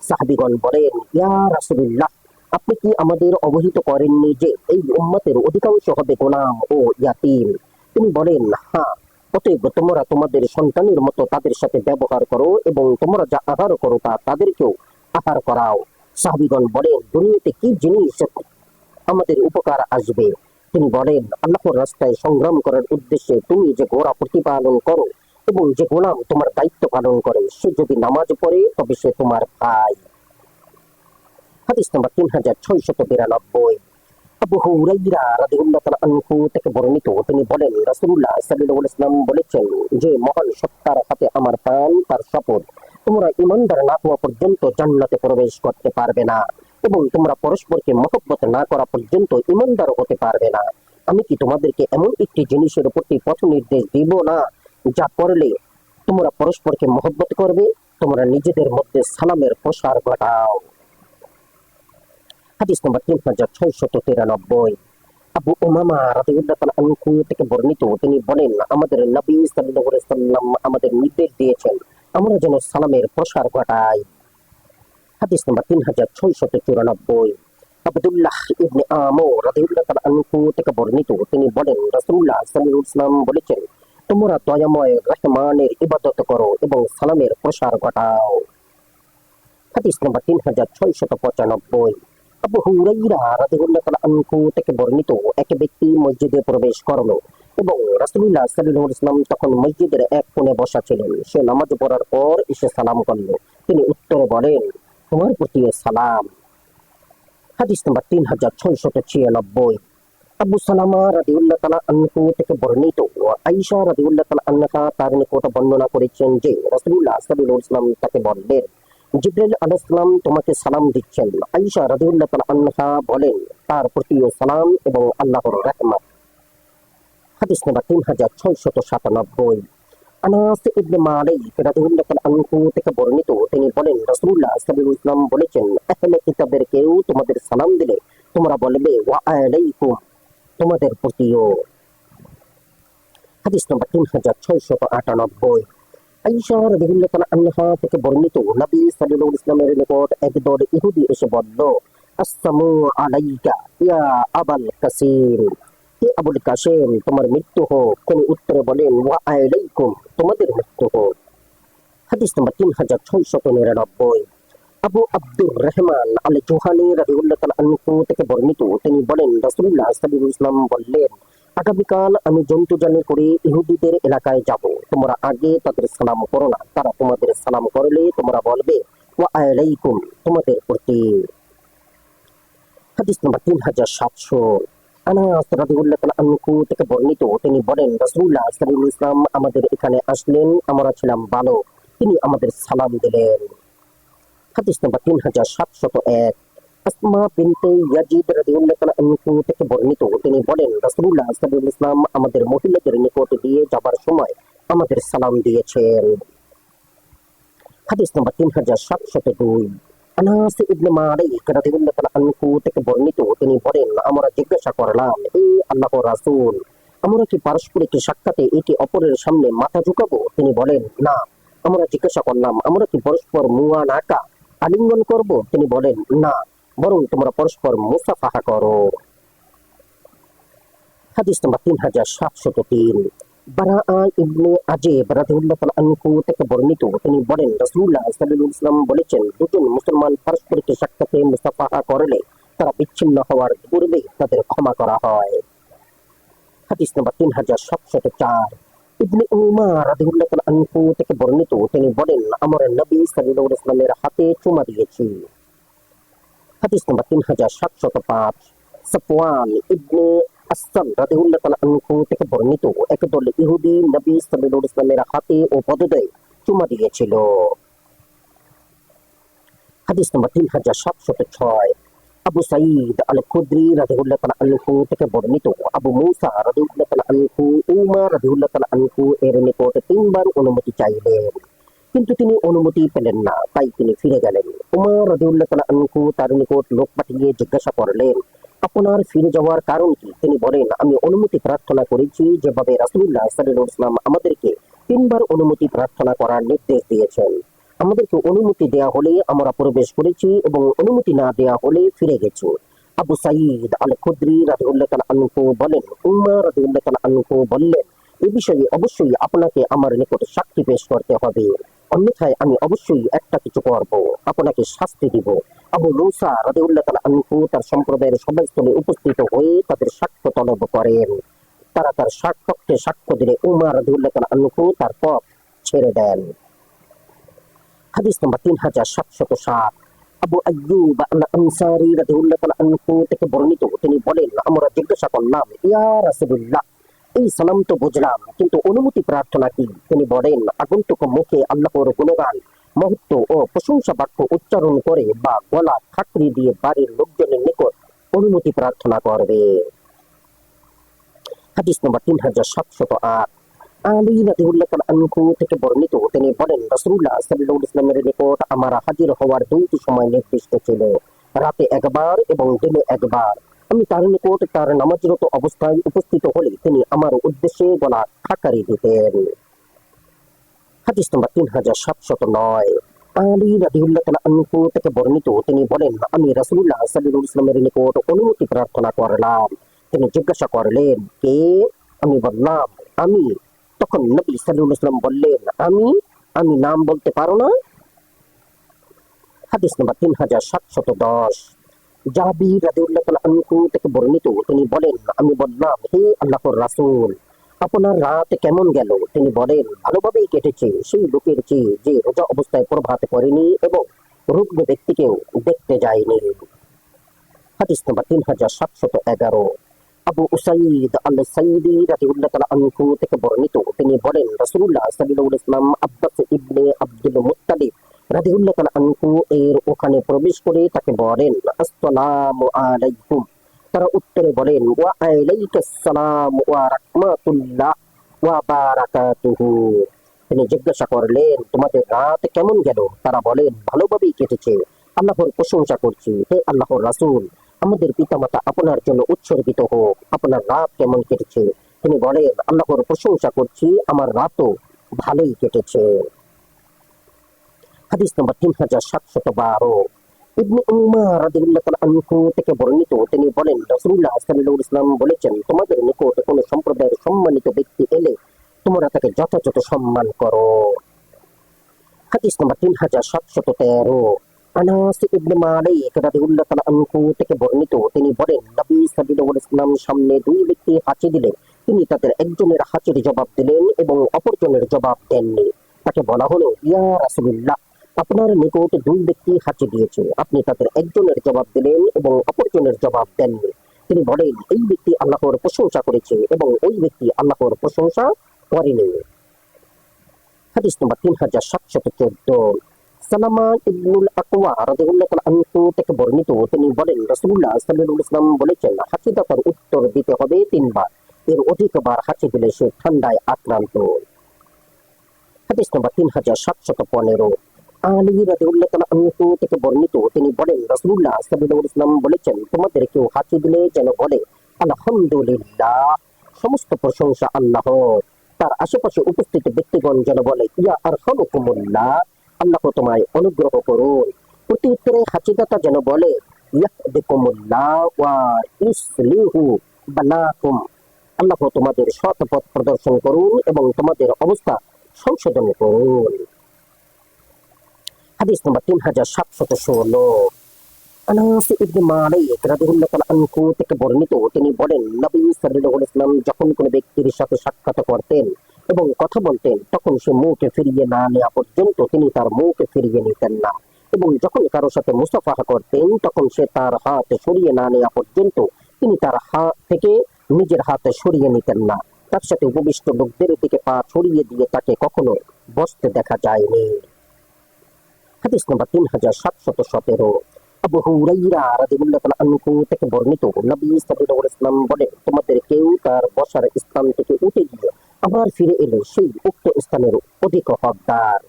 সাহাবীগণ বলেন, ইয়া রাসূলুল্লাহ, আপনি কি আমাদের অবহিত করেননি যে এই উম্মতের অধিকাংশ হবে গোলাম ও ইয়াতীম? তিনি বলেন, হ্যাঁ। অতএব তোমরা তোমাদের সন্তানের মতো তাদের সাথে ব্যবহার করো, এবং তোমরা যা আহার করো তা তাদেরকেও আহার করাও। সাহাবীগণ বলেন, দুনিয়াতে কি জিনিস আমাদের উপকার আসবে? তিনি বলেন, আল্লাহর রাস্তায় সংগ্রাম করার উদ্দেশ্যে তুমি যে ঘোড়া প্রতিপালন করো এবং যে গোলাম তোমার দায়িত্ব পালন করে, সে যদি নামাজ পড়ে তবে সে তোমার ভাই। হাদিস নম্বর 3692। আবু হুরাইরা রাদিয়াল্লাহু তাআলা আনহু থেকে বর্ণিত, তিনি বলেন, রাসূলুল্লাহ সাল্লাল্লাহু আলাইহি ওয়াসাল্লাম বলেছেন, যে মহান সত্তার হাতে আমার প্রাণ, তার শপথ, তোমরা ঈমানদার না হওয়া পর্যন্ত জান্নাতে প্রবেশ করতে পারবে না, এবং তোমরা পরস্পরকে মহব্বত না করা পর্যন্ত ঈমানদার হতে পারবে না। আমি কি তোমাদেরকে এমন একটি জিনিসের প্রতি পথ নির্দেশ দিব না, যা করলে তোমরা পরস্পরকে মহব্বত করবে? তোমরা নিজেদের মধ্যে সালামের প্রসার ঘটাও। হাদিস নম্বর 3693। আবু উমামা রাদিয়াল্লাহু তাআলা আনহু থেকে বর্ণিত, তিনি বলেন, আমাদের নবী সাল্লাল্লাহু আলাইহি ওয়াসাল্লাম আমাদের নির্দেশ দিয়েছেন আমরা যেন সালামের প্রসার ঘটাই। হাদিস নম্বর 3694। আব্দুল্লাহ ইবনে আমর রাদিয়াল্লাহু তাআলা আনহু থেকে বর্ণিত, তিনি বলেন, রাসূলুল্লাহ সাল্লাল্লাহু আলাইহি ওয়াসাল্লাম বলেছেন, তোমরা দয়াময় রহমানের ইবাদত করো এবং সালামের প্রসার ঘটাও। হাদিস নম্বর 3695। আবু হুরাইরা রাদিয়াল্লাহু তাআলা আনহু থেকে বর্ণিত, এক ব্যক্তি মসজিদে প্রবেশ করলো এবং রাসূলুল্লাহ সাল্লাল্লাহু আলাইহি ওয়াসাল্লাম তখন মসজিদের এক কোণে বসা ছিলেন। সে নামাজ পড়ার পর এসে সালাম করলো। তিনি উত্তরে বলেন, তোমার প্রতিও সালাম। হাদিস নম্বর 3696। আবু সালামা রাদিয়াল্লাহু তাআলা আনহু থেকে বর্ণিত, আয়েশা রাদিয়াল্লাহু তাআলা আনহা তার নিকট বর্ণনা করেছেন যে রাসূলুল্লাহ সাল্লাল্লাহু আলাইহি ওয়াসাল্লাম তাকে বললেন, জিবরাইল আলাইহিস সালাম তোমাকে সালাম দিচ্ছেন। আয়েশা রাদিয়াল্লাহু তাআলা আনহা বলেন, তার প্রতিও সালাম এবং আল্লাহর রহমত। হাদিস নম্বর 3697। আনাস ইবনে মালিক রাদিয়াল্লাহু তাআলা আনহু থেকে বর্ণিত, তিনি বলেন, রাসূলুল্লাহ সাল্লাল্লাহু আলাইহি ওয়াসাল্লাম বলেছেন, আহলে কিতাবের কেউ তোমাদের সালাম দিলে তোমরা বলবে, ওয়া আলাইকুম, তোমাদের প্রতিও। হাদিস নম্বর 3698। আয়েশা রাদিয়াল্লাহু তাআলা আনহা থেকে বর্ণিত, নবী সাল্লাল্লাহু আলাইহি ওয়াসাল্লামের নিকট একদল ইহুদি এসে বলল, আসসালামু আলাইকা ইয়া আবাল কাসিম, হে আবুল কাসেম, তোমার মৃত্যু হোক। তিনি উত্তরে বলেন, ওয়া আলাইকুম, তোমাদের মৃত্যু হোক। হাদিস নম্বর 3699। আবু আব্দুর রহমান আল জুহানি রাদিয়াল্লাহু তাআলা আনহু থেকে বর্ণিত, তিনি বলেন, রাসূলুল্লাহ সাল্লাল্লাহু আলাইহি ওয়াসাল্লাম বললেন, আগামীকাল আমি জন্তুজানি করে ইহুদিদের এলাকায় যাব। তোমরা আগে তাদের সালাম করো না। তারা তোমাদের সালাম করলে তোমরা বলবে, ওয়া আলাইকুম, তোমাদের প্রতি। হাদিস নম্বর 3700। আনাস রাদিয়াল্লাহু তাআলা আনহু থেকে বর্ণিত, তিনি বলেন, রাসূলুল্লাহ সাল্লাল্লাহু আলাইহি ওয়াসাল্লাম আমাদের এখানে আসলেন, আমরা ছিলাম বালক, তিনি আমাদের সালাম দিলেন। হাদিস নম্বর 3701। আসমা বিনতে ইয়াজিদ রাদিয়াল্লাহু তাআলা আনহু থেকে বর্ণিত, তিনি বলেন, রাসূলুল্লাহ সাল্লাল্লাহু আলাইহি ওয়াসাল্লাম আমাদের মহিলাদের নিকট দিয়ে যাবার সময় আমাদের সালাম দিয়েছেন। হাদিস নম্বর 3702। আনাস ইবনে মালিক রাদিয়াল্লাহু তাআলা আনহু থেকে বর্ণিত, তিনি বলেন, আমরা জিজ্ঞাসা করলাম, হে আল্লাহর রাসূল, আমরা কি পারস্পরিক সাক্ষাতে একে অপরের সামনে মাথা ঝুঁকাবো? তিনি বলেন, না। আমরা জিজ্ঞাসা করলাম, আমরা কি পরস্পর আলিঙ্গন করব? তিনি বলেন, না, বরং তোমরা পরস্পর মুসাফাহা করো। হাদিস নম্বর 3703, বারাআ ইবনে আযিব রাদিয়াল্লাহু তাআলা আনহু থেকে বর্ণিত, তিনি বলেন রাসূলুল্লাহ সাল্লাল্লাহু আলাইহি ওয়াসাল্লাম বলেছেন, দুজন মুসলমান পারস্পরিক সাক্ষাতে মুসাফাহা করলে তারা বিচ্ছিন্ন হওয়ার পূর্বে তাদের ক্ষমা করা হয়। হাদিস নম্বর 3704, ইবনে উমার রাদিয়াল্লাহু তাআলা আনহু থেকে বর্ণিত, তিনি বলেন আমরা নবী সাল্লাল্লাহু আলাইহি ওয়াসাল্লামের হাতে চুমা দিয়েছি। হাদিস নম্বর 3705, সাফওয়ান ইবনে আসসাল রাদিয়াল্লাহু তাআলা আনহু থেকে বর্ণিত, একদল ইহুদি নবী সাল্লাল্লাহু আলাইহি ওয়াসাল্লামের হাতে ও পদদয়ে চুমা দিয়েছিল। হাদিস নম্বর 3706, আবু সাঈদ আল খুদরি রাদিয়াল্লাহু তাআলা আনহু থেকে বর্ণিত, আবু মূসা রাদিয়াল্লাহু তাআলা আনহু উমর রাদিয়াল্লাহু তাআলা আনহু এর নিকট তিনবার অনুমতি চাইলেন, কিন্তু তিনি অনুমতি পেলেন না, তাই তিনি ফিরে গেলেন। উমর রাদিয়াল্লাহু তাআলা আনহু তার নিকট লোক পাঠিয়ে জিজ্ঞাসা করলেন, আপনার ফিরে যাওয়ার কারণ কি? তিনি বলেন, আমি অনুমতি প্রার্থনা করেছি যেভাবে রাসূলুল্লাহ সাল্লাল্লাহু আলাইহি ওয়াসাল্লাম আমাদেরকে তিনবার অনুমতি প্রার্থনা করার নির্দেশ দিয়েছেন। আমাদেরকে অনুমতি দেয়া হলে আমরা প্রবেশ করেছি এবং অনুমতি না দেয়া হলে ফিরে গেছি। আবু সাঈদ আল খুদরি রাদিয়াল্লাহু তাআলা আনহু বলেন, উমর রাদিয়াল্লাহু তাআলা আনহু বললেন, এই বিষয়ে অবশ্যই আপনাকে আমার নিকট সাক্ষী পেশ করতে হবে, অন্যথায় আমি অবশ্যই একটা কিছু করব, আপনাকে শাস্তি দিব। আবু মূসা রাদিয়াল্লাহু তাআলা আনহু তার সম্প্রদায়ের সভাস্থলে উপস্থিত হয়ে তাদের সাক্ষ্য তলব করেন। তারা তার পক্ষে সাক্ষ্য দিলে উমর রাদিয়াল্লাহু তাআলা আনহু তার পথ ছেড়ে দেন। হাদিস নম্বর 3707, আবু আইয়ুব আল আনসারী রাদিয়াল্লাহু তাআলা আনহু থেকে বর্ণিত, তিনি বলেন আমরা জিজ্ঞাসা করলাম, ইয়া রাসূলুল্লাহ, এই সালাম তো বুঝলাম, কিন্তু অনুমতি প্রার্থনা কি? তিনি বলেন, আগন্তুক মুখে আল্লাহর গুণগান, মহত্ব ও প্রশংসা বাক্য উচ্চারণ করে বা গলা খাকরি দিয়ে বাড়ির লোকজনের নিকট অনুমতি প্রার্থনা করবে। হাদিস নম্বর 3708, আলী রাদিয়াল্লাহু তাআলা আনহু থেকে বর্ণিত, তিনি বলেন রাসূলুল্লাহ সাল্লাল্লাহু আলাইহি ওয়াসাল্লামের নিকট আমার হাজির হওয়ার দুইটি সময় নির্দিষ্ট ছিল, রাতে একবার এবং দিনে একবার। আমি তার নিকট তার নামাজরত অবস্থায় উপস্থিত হলে তিনি আমার উদ্দেশ্যে গলা খাকারি দিতেন। হাদিস নম্বর 3709, আলী রাদিয়াল্লাহু তাআলা আনহু থেকে বর্ণিত, তিনি বলেন আমি রাসূলুল্লাহ সাল্লাল্লাহু আলাইহি ওয়াসাল্লামের নিকট অনুমতি প্রার্থনা করলাম। তিনি জিজ্ঞাসা করলেন, কে? আমি বললাম, আমি। তখন নবী সাল্লাল্লাহু আলাইহি ওয়াসাল্লাম বললেন, আমি নাম বলতে পারো না? হাদিস নম্বর 3710, জাবির রাদিয়াল্লাহু তাআলা আনহু থেকে বর্ণিত, তিনি বলেন আমি বললাম, হে আল্লাহর রাসূল, আপনার রাত কেমন গেল? তিনি বলেন, ভালোভাবেই কেটেছে, সেই লোকের চেয়ে যে রোজা অবস্থায় প্রভাত করেনি এবং রুগ্ন ব্যক্তিকেও দেখতে যায়নি। হাদিস নম্বর 3711, আবু উসাইদ আল সাইদি রাদিয়াল্লাহু তাআলা আনহু থেকে বর্ণিত, তিনি বলেন রাসূলুল্লাহ সাল্লাল্লাহু আলাইহি ওয়াসাল্লাম আব্বাস ইবনে আব্দুল মুত্তালিব রাদিয়াল্লাহু তাআলা আনহু এর ওখানে প্রবেশ করে তাকে বলেন, আসসালামু আলাইকুম। তারা উত্তরে বলেন, ওয়া আলাইকাস সালাম ওয়া রাহমাতুল্লাহ ওয়া বারাকাতুহু। তিনি জিজ্ঞাসা করলেন, তোমাদের রাত কেমন গেল? তারা বলেন, ভালোভাবেই কেটেছে, আল্লাহর প্রশংসা করছি। হে আল্লাহর রাসূল, আমাদের পিতামাতা আপনার জন্য উৎসর্গিত হোক, আপনার রাত কেমন কেটেছে? তিনি বলেন, আল্লাহর প্রশংসা করছি, আমার রাতও ভালোই কেটেছে। হাদিস নম্বর 3712, ইবনে উমার রাদিয়াল্লাহু তাআলা আনহু থেকে বর্ণিত, তিনি বলেন রাসূলুল্লাহ সাল্লাল্লাহু আলাইহি ওয়াসাল্লাম বলেছেন, তোমাদের নিকট কোন সম্প্রদায়ের সম্মানিত ব্যক্তি এলে তোমরা তাকে যথাযথ সম্মান করো। হাদিস নম্বর 3713, আনাস ইবনে মালিক রাদিয়াল্লাহু তাআলা আনহু থেকে বর্ণিত, তিনি বলেন নবী সাল্লাল্লাহু আলাইহি ওয়াসাল্লাম সামনে দুই ব্যক্তি হাঁচি দিলে তিনি তাদের একজনের হাঁচির জবাব দিলেন এবং অপরজনের জবাব দেননি। তাকে বলা হলো, ইয়া রাসূলুল্লাহ, আপনার নিকট দুই ব্যক্তি হাঁচি দিয়েছে, আপনি তাদের একজনের জবাব দিলেন এবং অপরজনের জবাব দেননি। তিনি বলেন, এই ব্যক্তি আল্লাহর প্রশংসা করেছে এবং ওই ব্যক্তি আল্লাহর প্রশংসা করেনি। হাদিস নম্বর 3714, সালামা ইবনুল আকওয়া রাদিয়াল্লাহু তাআলা আনহু থেকে বর্ণিত, তিনি বলেন রাসূলুল্লাহ সাল্লাল্লাহু আলাইহি ওয়াসাল্লাম বলেছেন, হাঁচিদাতার উত্তর দিতে হবে 3 বার, এর অধিকবার হাঁচি দিলে সে ঠান্ডায় আক্রান্ত। হাদিস নম্বর 3715, আলী রাদিয়াল্লাহু তাআলা আনহু থেকে বর্ণিত, তিনি বলেন রাসূলুল্লাহ সাল্লাল্লাহু আলাইহি ওয়াসাল্লাম বলেছেন, তোমাদের কেউ হাঁচি দিলে যেন বলে আলহামদুলিল্লাহ, সমস্ত প্রশংসা আল্লাহর। তার আশেপাশে উপস্থিত ব্যক্তিগণ যেন বলে, ইয়া আরহামুকুমুল্লাহ, আল্লাহ তোমায় অনুগ্রহ করুন। প্রতি উত্তরে হাঁচিদাতা যেন বলে, ইয়াহদিকুমুল্লাহ ওয়া ইসলিহু বালাকুম, আল্লাহ তোমাদের সৎ পথ প্রদর্শন করুন এবং তোমাদের অবস্থা সংশোধন করুন। হাদিস নম্বর 3716। আনাস ইবনে মালিক রাদিয়াল্লাহু তাআলা আনহু থেকে বর্ণিত, তিনি বলেন, নবী সাল্লাল্লাহু আলাইহি ওয়াসাল্লাম যখন কোনো ব্যক্তির সাথে সাক্ষাৎ করতেন এবং কথা বলতেন, তখন সে মুখে ফিরিয়ে না নেওয়া পর্যন্ত তিনি তার মুখে ফিরিয়ে নিতেন না, এবং যখন কারো সাথে মুসাফাহা করতেন তখন সে তার হাত সরিয়ে না নেওয়া পর্যন্ত তিনি তার হাত থেকে নিজের হাতে সরিয়ে নিতেন না। তার সাথে উপবিষ্ট লোকদের দিকে পা ছড়িয়ে দিয়ে তাকে কখনো বসতে দেখা যায়নি। হাদিস নম্বর 3717। আবু হুরায়রা রাদিয়াল্লাহু তাআলা আনহু থেকে বর্ণিত, নবী সাল্লাল্লাহু আলাইহি ওয়াসাল্লাম বলেন, তোমাদের কেউ তার বসার স্থান থেকে উঠে গিয়ে আবার ফিরে এলে সেই উক্ত স্থানের অধিক হকদার।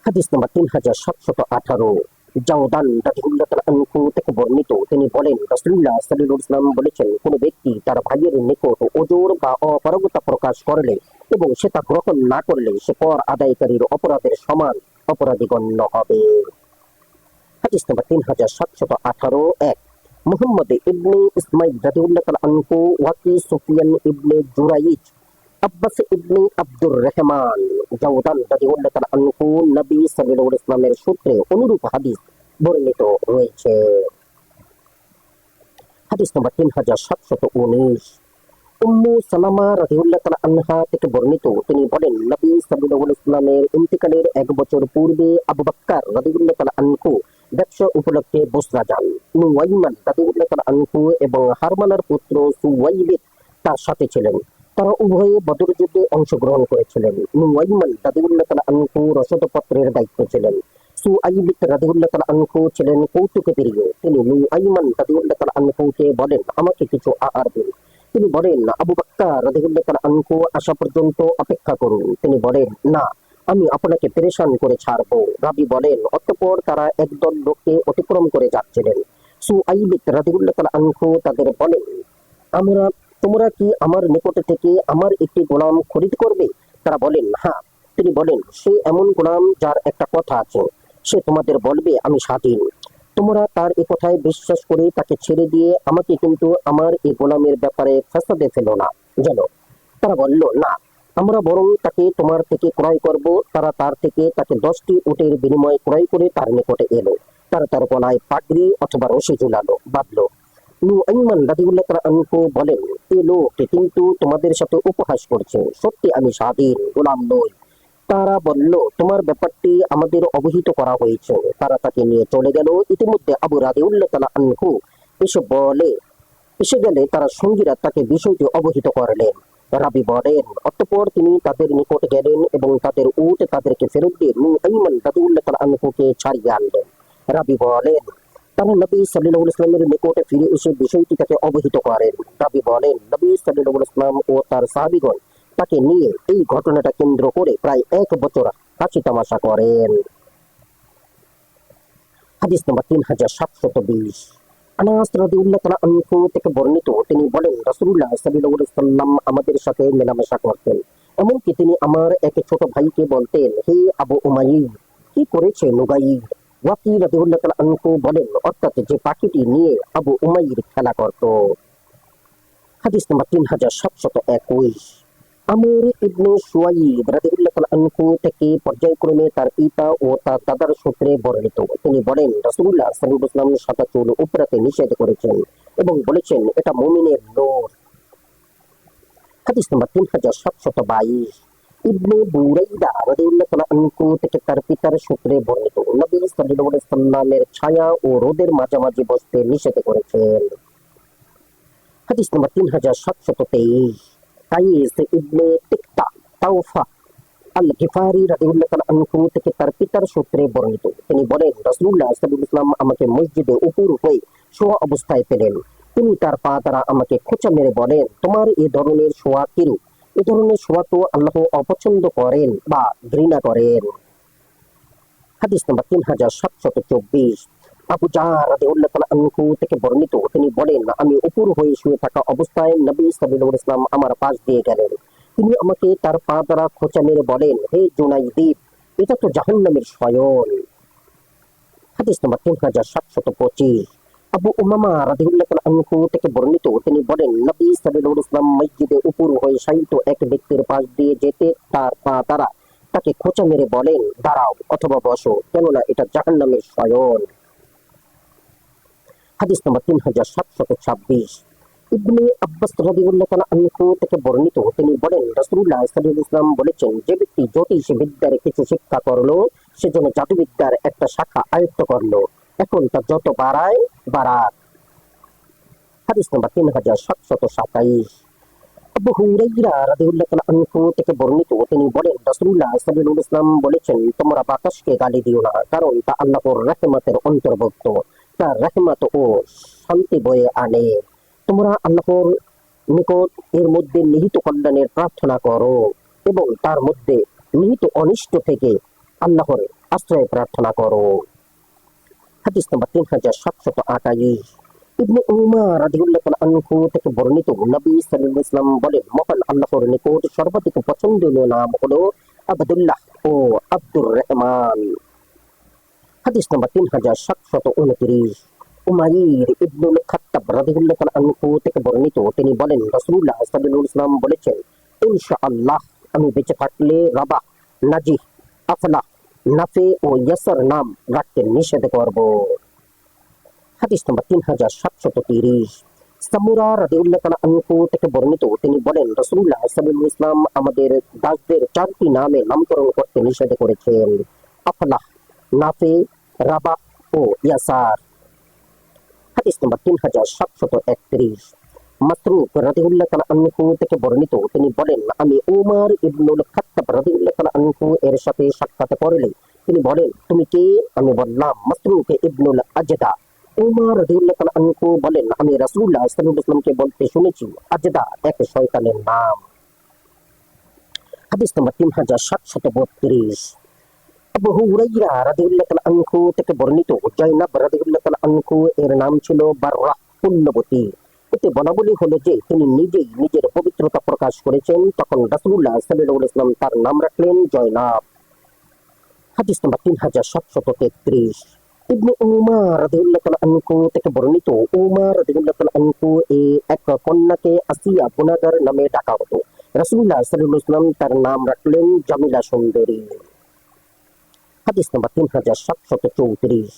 হাদিস নম্বর 3718। জাওদান রাদিয়াল্লাহু তাআলা আনহু থেকে বর্ণিত, তিনি বলেন, রাসূলুল্লাহ সাল্লাল্লাহু আলাইহি ওয়াসাল্লাম বলেছেন, কোন ব্যক্তি তার ভাইয়ের নিকট ওজর বা অপারগতা প্রকাশ করলে এবং সে তা গ্রহণ না করলে সে কর আদায়কারীর অপরাধের সমান অপরাধী গণ্য হবে। হাদিস নম্বর 3718। 1 মুহাম্মদ ইবনে ইসমাইল রাদিয়াল্লাহু তাআলা আনহু, ওয়াকি সুফিয়ান ইবনে জুরাইজ, আব্বাস ইবনে আব্দুর রহমান, জাওদান রাদিয়াল্লাহু তাআলা আনহু নবী সাল্লাল্লাহু আলাইহি ওয়াসাল্লামের সূত্রে অনুরূপ হাদিস বর্ণিত রয়েছে। হাদিস নম্বর 3719। উম্মু সালামা রাদিয়াল্লাহু তাআলা আনহা থেকে বর্ণিত, তিনি বলেন, নবী সাল্লাল্লাহু আলাইহি ওয়াসাল্লামের ইন্তিকালের 1 বছর পূর্বে আবু বকর রাদিয়াল্লাহু তাআলা আনহু ব্যবসা উপলক্ষে বসরা যান। নুয়াইমান রাদিয়াল্লাহু তাআলা আনহু এবং হারমানার পুত্র সুওয়াইবিদ তার সাথে ছিলেন। তারা উভয়ে বদর যুদ্ধে অংশগ্রহণ করেছিলেন। নুয়াইমান রাদিয়াল্লাহু তাআলা আনহু রসদপত্রের দায়িত্ব ছিলেন। সুআইবিদ রাদিয়াল্লাহু তাআলা আনহু ছিলেন কৌতুকে প্রিয়। তিনি নুয়াইমান রাদিয়াল্লাহু তাআলা আনহুকে বলেন, আমাকে কিছু আহার দিন। তিনি বলেন, আবু বকর রাদিয়াল্লাহু তাআলা আনহু আসা পর্যন্ত অপেক্ষা করুন। তিনি বলেন, না, আমি আপনাকে পেরেশান করে ছাড়বো। রাবী বলেন, অতঃপর তারা একদল লোককে অতিক্রম করে যাচ্ছিলেন। সুআইবিদ রাদিয়াল্লাহু তাআলা আনহু তাদের বলেন, তোমরা কি আমার নিকট থেকে আমার একটি গোলাম খরিদ করবে? তারা বলেন, হ্যাঁ। তিনি বলেন, সে এমন গোলাম যার একটা কথা আছে, সে তোমাদের বলবে, আমি স্বাধীন। তোমরা তার এ কথায় বিশ্বাস করে তাকে ছেড়ে দিয়ে আমাকে কিন্তু আমার এই গোলামের ব্যাপারে ফাসাদে ফেলো না জানো। তারা বলল, না, আমরা বরং তাকে তোমার থেকে ক্রয় করব। তারা তার থেকে তাকে 10টি উটের বিনিময়ে ক্রয় করে তার নিকটে এলো। তারা তার গলায় পাগড়ি অথবা রশি ঝুলালো, বাঁধলো। নুআইমান রাদিয়াল্লাহু তাআলা আনহু বলেন, এ লোক কিন্তু তোমাদের সাথে উপহাস করছে। সত্যি আমি স্বাধীন, গোলাম নই। তারা বলল, তোমার ব্যাপারটি আমাদের অবহিত করা হয়েছে। তারা তাকে নিয়ে চলে গেল। ইতিমধ্যে আবু রাদিয়াল্লাহু তাআলা আনহু এসে গেলে তারা সঙ্গীরা তাকে বিষয়টি অবহিত করলেন। রাবী বলেন, অতঃপর তিনি তাদের নিকট গেলেন এবং তাদের উট তাদেরকে ফেরত দিয়ে নুআইমান রাদিয়াল্লাহু তাআলা আনহুকে ছাড়িয়ে আনলেন। রাবী বলেন, তারা নবী সাল্লাল্লাহু আলাইহি ওয়াসাল্লামের নিকটে ফিরে এসে বিষয়টি তাকে অবহিত করেন। রাবী বলেন, নবী সাল্লাল্লাহু আলাইহি ওয়াসাল্লাম ও তার সাহাবীগণ তাকে নিয়ে এই ঘটনাটা কেন্দ্র করে প্রায় 1 বছর হাসি তামাশা করেন। হাদিস নম্বর 3720। আনাস রাদিয়াল্লাহু তাআলা আনহু থেকে বর্ণিত, তিনি বলেন, রাসূলুল্লাহ সাল্লাল্লাহু আলাইহি ওয়াসাল্লাম আমাদের সাথে মেলামেশা করতেন। এমনকি তিনি আমার এক ছোট ভাইকে বলতেন, হে আবু উমাইর, কি করেছে নুগাইর? ওয়াকি রাদিয়াল্লাহু তাআলা আনহু বলেন, অর্থাৎ যে পাখিটি নিয়ে আবু উমাইর খেলা করত। হাদিস নম্বর 3721। আমর ইবনে শুয়াইব রাদিয়াল্লাহু তাআলা আনহু থেকে পর্যায়ক্রমে তার পিতা ও তার দাদার সূত্রে বর্ণিত, তিনি বলেন, রাসূলুল্লাহ সাল্লাল্লাহু আলাইহি ওয়াসাল্লাম সাদা চুল উপরাতে নিষেধ করেছেন এবং বলেছেন, এটা মুমিনের নূর। হাদিস নম্বর 3722। ইবনে বুরাইদা রাদিয়াল্লাহু তাআলা আনহু থেকে তার পিতার সূত্রে বর্ণিত, নবী সাল্লাল্লাহু আলাইহি ওয়াসাল্লামের ছায়া ও রোদের মাঝামাঝি বসতে নিষেধ করেছেন। হাদিস নম্বর 3723। কাইস ইবনে তিকতা তাওফা আল গিফারি রাদিয়াল্লাহু তাআলা আনহু থেকে তার পিতার সূত্রে বর্ণিত, তিনি বলেন, রাসূলুল্লাহ সাল্লাল্লাহু আলাইহি ওয়াসাল্লাম আমাকে মসজিদে উপর হয়ে শোয়া অবস্থায় পেলেন। তিনি তার পা দ্বারা আমাকে খোঁচা মেরে বলেন, তোমার এ ধরনের শোয়া কিরূপ? এ ধরনের শোয়া তো আল্লাহ অপছন্দ করেন বা ঘৃণা করেন। হাদিস নম্বর 3724। আবু জার রাদিয়াল্লাহু তাআলা আনহু থেকে বর্ণিত, তিনি বলেন, আমি উপর হয়ে শুয়ে থাকা অবস্থায় নবী সাল্লাল্লাহু আলাইহি ওয়াসাল্লাম আমার পাশ দিয়ে গেলেন। তিনি আমাকে তার পা দ্বারা খোঁচা মেরে বলেন, হে জুনাইদিব, এটা তো জাহান্নামের শয়ন। হাদিস নম্বর 3725। আবু উমামা রাদিয়াল্লাহু তাআলা আনহু থেকে বর্ণিত, তিনি বলেন নবী সাল্লাল্লাহু আলাইহি ওয়াসাল্লাম মসজিদে উপর হয়ে শায়িত এক ব্যক্তির পাশ দিয়ে যেতে তার পা দ্বারা তাকে খোঁচা মেরে বলেন, দাঁড়াও অথবা বসো, কেননা এটা জাহান্নামের শয়ন। হাদিস নম্বর 3726। ইবনে আব্বাস রাদিয়াল্লাহু তাআলা আনহু থেকে বর্ণিত, তিনি বলেন রাসূলুল্লাহ সাল্লাল্লাহু আলাইহি ওয়াসাল্লাম বলেছেন, যে ব্যক্তি জ্যোতিষ বিদ্যার কিছু শিক্ষা করলো সে যেন জাদুবিদ্যার একটা শাখা আয়ত্ত করলো, এখন তা যত বাড়ায় বাড়াক। হাদিস নম্বর 3727। আবু হুরায়রা রাদিয়াল্লাহু তাআলা আনহু থেকে বর্ণিত, তিনি বলেন রাসূলুল্লাহ সাল্লাল্লাহু আলাইহি ওয়াসাল্লাম বলেছেন, তোমরা বাতাসকে গালি দিও না, কারণ তা আল্লাহর রহমতের অন্তর্ভুক্ত, তার রহমত ও শান্তি বয়ে আনে। তোমরা আল্লাহর নিকট এর মধ্যে নিহিত কল্যাণের প্রার্থনা করো এবং তার মধ্যে নিহিত অনিষ্ট থেকে আল্লাহর আশ্রয় প্রার্থনা করো। হাদিস নম্বর 3728। ইবনে উমর রাদিয়াল্লাহু তাআলা আনহু থেকে বর্ণিত, নবী সাল্লাল্লাহু আলাইহি ওয়াসাল্লাম বলেন, মহান আল্লাহর নিকট সর্বাধিক পছন্দনীয় নাম হলো আব্দুল্লাহ ও আব্দুর রহমান। হাদিস নম্বর 3729। উমাইর ইবনুল খাত্তাব রাদিয়াল্লাহু তাআলা আনহু থেকে বর্ণিত, তিনি বলেন রাসূলুল্লাহ সাল্লাল্লাহু আলাইহি ওয়াসাল্লাম বলেছেন, ইনশাআল্লাহ আমি বেঁচে থাকলে রাবাহ, নাজিহ, আফলাহ, নাফে ও ইয়াসার নাম রাখতে নিষেধ করব। হাদিস নম্বর 3730। সামুরা রাদিয়াল্লাহু তাআলা আনহু থেকে বর্ণিত, তিনি বলেন রাসূলুল্লাহ সাল্লাল্লাহু আলাইহি ওয়াসাল্লাম আমাদের দাসদের চারটি নামে নামকরণ করতে নিষেধ করেছেন, আফলাহ, নাফে, রাবাহ ও ইয়াসার। হাদিস নম্বর 3731। মাসরুক রাদিয়াল্লাহু তাআলা আনহু থেকে বর্ণিত, তিনি বলেন আমি উমর ইবনুল খাত্তাব রাদিয়াল্লাহু তাআলা আনহু এর সাথে সাক্ষাৎ করলে তিনি বলেন, তুমি কে? আমি বললাম, মাসরুক ইবনুল আজদা। উমর রাদিয়াল্লাহু তাআলা আনহু বলেন, আমি রাসূলুল্লাহ সাল্লাল্লাহু আলাইহি ওয়াসাল্লামকে বলতে শুনেছি, আজদা এক শয়তানের নাম। হাদিস নম্বর 3732। আবু হুরায়রা রাদিয়াল্লাহু তাআলা আনহু থেকে বর্ণিত, জায়নাব রাদিয়াল্লাহু তাআলা আনহু এর নাম ছিল বাররাহ, পুণ্যবতী। এতে বলাবলি হলো যে তিনি নিজেই নিজের পবিত্রতা প্রকাশ করেছেন, তখন রাসূলুল্লাহ সাল্লাল্লাহু আলাইহি ওয়াসাল্লাম তার নাম রাখলেন জয়নাব। হাদিস নম্বর 3733। ইবনে উমর রাদিয়াল্লাহু তাআলা আনহু থেকে বর্ণিত, উমর রাদিয়াল্লাহু তাআলা আনহু এক কন্যাকে আসিয়া গুনাগার নামে ডাকা হতো, রাসূলুল্লাহ সাল্লাল্লাহু আলাইহি ওয়াসাল্লাম তার নাম রাখলেন জামিলা সুন্দরী। হাদিস নম্বর 3734।